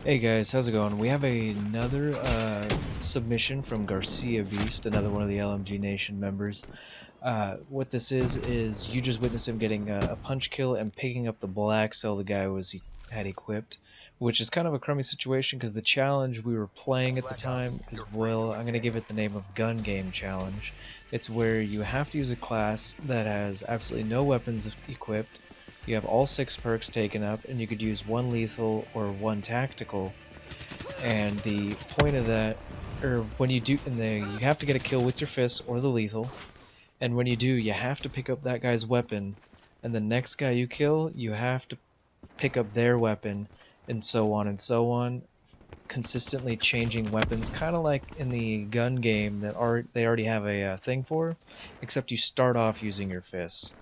Hey guys, how's it going? We have another submission from Garcia Beast, another one of the LMG Nation members. What this is you just witness him getting a punch kill and picking up the black cell the guy had equipped, which is kind of a crummy situation because the challenge we were playing at the time is, well, I'm going to give it the name of Gun Game Challenge. It's where you have to use a class that has absolutely no weapons equipped. You have all 6 perks taken up, and you could use 1 lethal or 1 tactical. And the point of that, or when you do, you have to get a kill with your fists or the lethal. And when you do, you have to pick up that guy's weapon, and the next guy you kill, you have to pick up their weapon, and so on, consistently changing weapons, kind of like in the gun game that they already have a thing for, except you start off using your fists.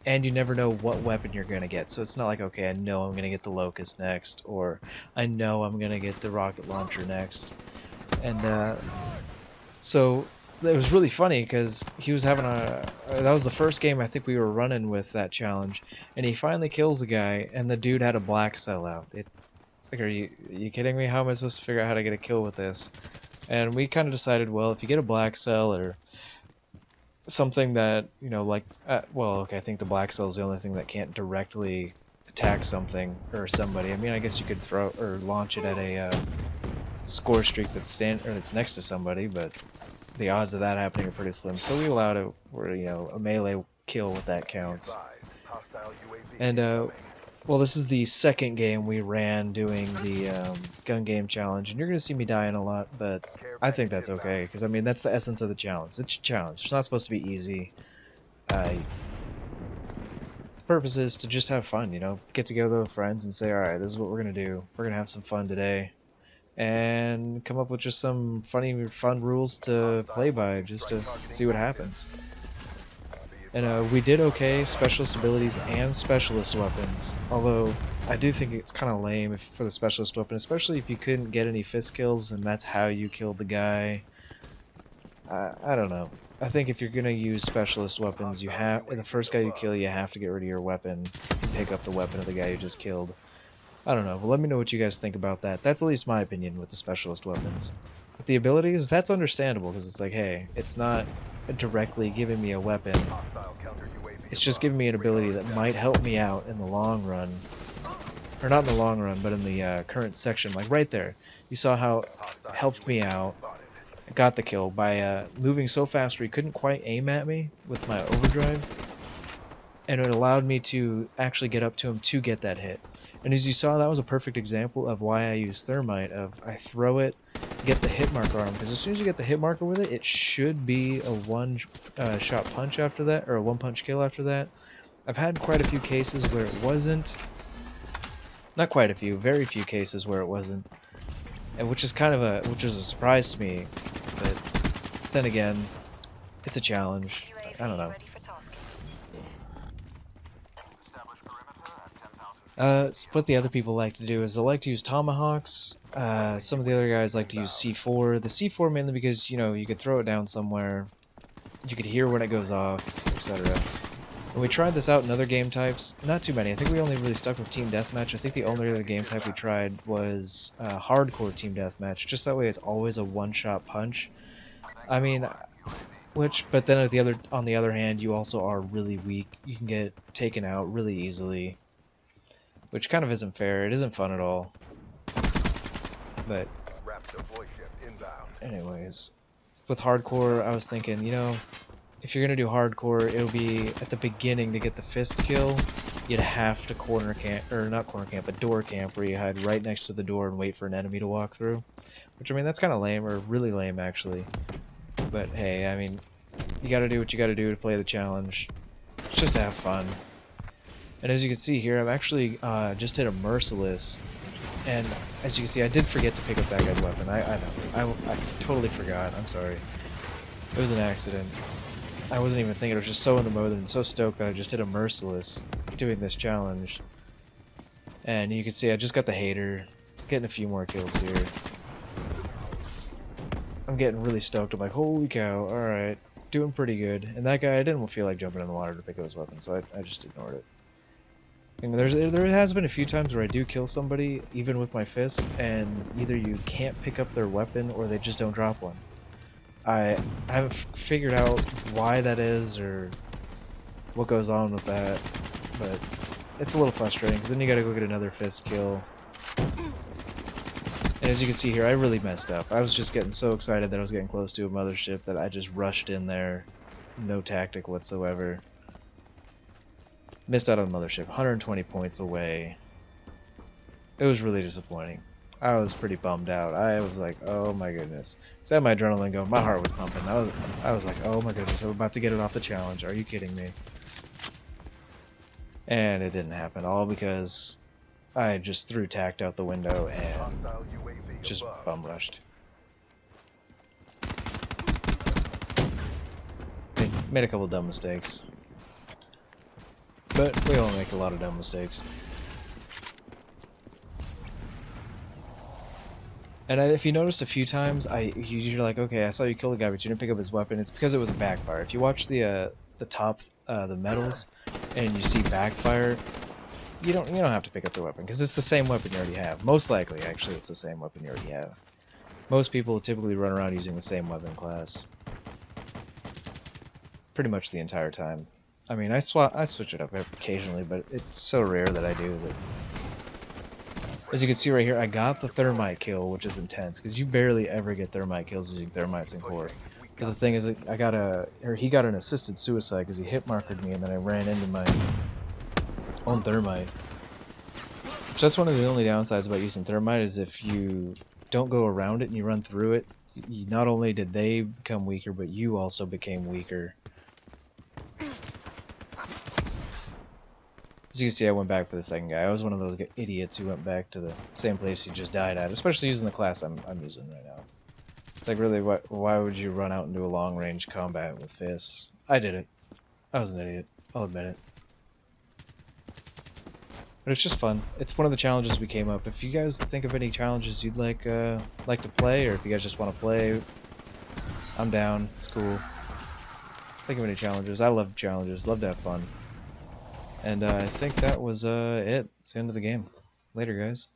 And you never know what weapon you're going to get. So it's not like, okay, I know I'm going to get the Locust next, or I know I'm going to get the rocket launcher next. And so it was really funny because he was having that was the first game I think we were running with that challenge, and he finally kills the guy, and the dude had a black cell out. It's like, are you kidding me? How am I supposed to figure out how to get a kill with this? And we kind of decided, well, if you get a black cell or something that, like, well, okay, I think the black cell is the only thing that can't directly attack something or somebody. I mean, I guess you could throw or launch it at a score streak that's next to somebody, but the odds of that happening are pretty slim. So we allowed it where, a melee kill with that counts. And well, this is the second game we ran doing the gun game challenge, and you're going to see me dying a lot, but I think that's okay, because, I mean, that's the essence of the challenge. It's a challenge. It's not supposed to be easy. The purpose is to just have fun, get together with friends and say, alright, this is what we're going to do. We're going to have some fun today, and come up with just some fun rules to play by, just to see what happens. And we did okay, specialist abilities and specialist weapons, although I do think it's kind of lame for the specialist weapon, especially if you couldn't get any fist kills and that's how you killed the guy. I don't know. I think if you're going to use specialist weapons, the first guy you kill, you have to get rid of your weapon and pick up the weapon of the guy you just killed. I don't know, but let me know what you guys think about that. That's at least my opinion with the specialist weapons. With the abilities, that's understandable, because it's like, hey, it's not directly giving me a weapon. It's just giving me an ability that might help me out in the long run. Or not in the long run, but in the current section. Like right there. You saw how it helped me out. I got the kill by moving so fast where he couldn't quite aim at me with my overdrive. And it allowed me to actually get up to him to get that hit. And as you saw, that was a perfect example of why I use Thermite. I throw it, get the hit marker on him, because as soon as you get the hit marker with it, it should be a one-shot punch after that, or a one-punch kill after that. I've had quite a few cases where it wasn't. Not quite a few, very few cases where it wasn't. And which is a surprise to me. But then again, it's a challenge. I don't know. What the other people like to do is they like to use tomahawks. Some of the other guys like to use C4. The C4 mainly because, you could throw it down somewhere, you could hear when it goes off, etc. And we tried this out in other game types. Not too many. I think we only really stuck with Team Deathmatch. I think the only other game type we tried was Hardcore Team Deathmatch. Just that way it's always a one-shot punch. I mean, but then on the other hand, you also are really weak. You can get taken out really easily, which kind of isn't fair. It isn't fun at all. But anyways, with hardcore, I was thinking, if you're gonna do hardcore, it'll be at the beginning to get the fist kill. You'd have to corner camp, or not corner camp, but door camp, where you hide right next to the door and wait for an enemy to walk through. Which, I mean, that's kind of lame, or really lame actually. But hey, I mean, you gotta do what you gotta do to play the challenge. It's just to have fun. And as you can see here, I'm actually just hit a Merciless, and as you can see, I did forget to pick up that guy's weapon. I know, I totally forgot. I'm sorry. It was an accident. I wasn't even thinking. I was just so in the mode and so stoked that I just hit a Merciless doing this challenge. And you can see I just got the hater, getting a few more kills here. I'm getting really stoked. I'm like, holy cow! All right, doing pretty good. And that guy, I didn't feel like jumping in the water to pick up his weapon, so I just ignored it. And there has been a few times where I do kill somebody, even with my fist, and either you can't pick up their weapon or they just don't drop one. I haven't figured out why that is or what goes on with that, but it's a little frustrating because then you gotta go get another fist kill. And as you can see here, I really messed up. I was just getting so excited that I was getting close to a mothership that I just rushed in there. No tactic whatsoever. Missed out on the mothership, 120 points away. It was really disappointing. I was pretty bummed out. I was like, oh my goodness. I had my adrenaline going, my heart was pumping. I was like, oh my goodness, I'm about to get it off the challenge. Are you kidding me? And it didn't happen, all because I just threw tact out the window and just bum rushed. Made a couple dumb mistakes. But we all make a lot of dumb mistakes. And if you noticed a few times, you're like, okay, I saw you kill the guy, but you didn't pick up his weapon. It's because it was a backfire. If you watch the top, the medals, and you see backfire, you don't have to pick up the weapon because it's the same weapon you already have. Most likely, actually, it's the same weapon you already have. Most people typically run around using the same weapon class, pretty much the entire time. I mean, I switch it up occasionally, but it's so rare that I do that. As you can see right here, I got the thermite kill, which is intense, because you barely ever get thermite kills using thermites in core. But the thing is, he got an assisted suicide because he hit markered me, and then I ran into my own thermite. Which that's one of the only downsides about using thermite, is if you don't go around it and you run through it, not only did they become weaker, but you also became weaker. As you can see, I went back for the second guy. I was one of those idiots who went back to the same place he just died at, especially using the class I'm using right now. It's like, really, why would you run out and do a long-range combat with fists? I did it. I was an idiot. I'll admit it. But it's just fun. It's one of the challenges we came up. If you guys think of any challenges you'd like to play, or if you guys just want to play, I'm down. It's cool. Think of any challenges. I love challenges. Love to have fun. And I think that was it. It's the end of the game. Later, guys.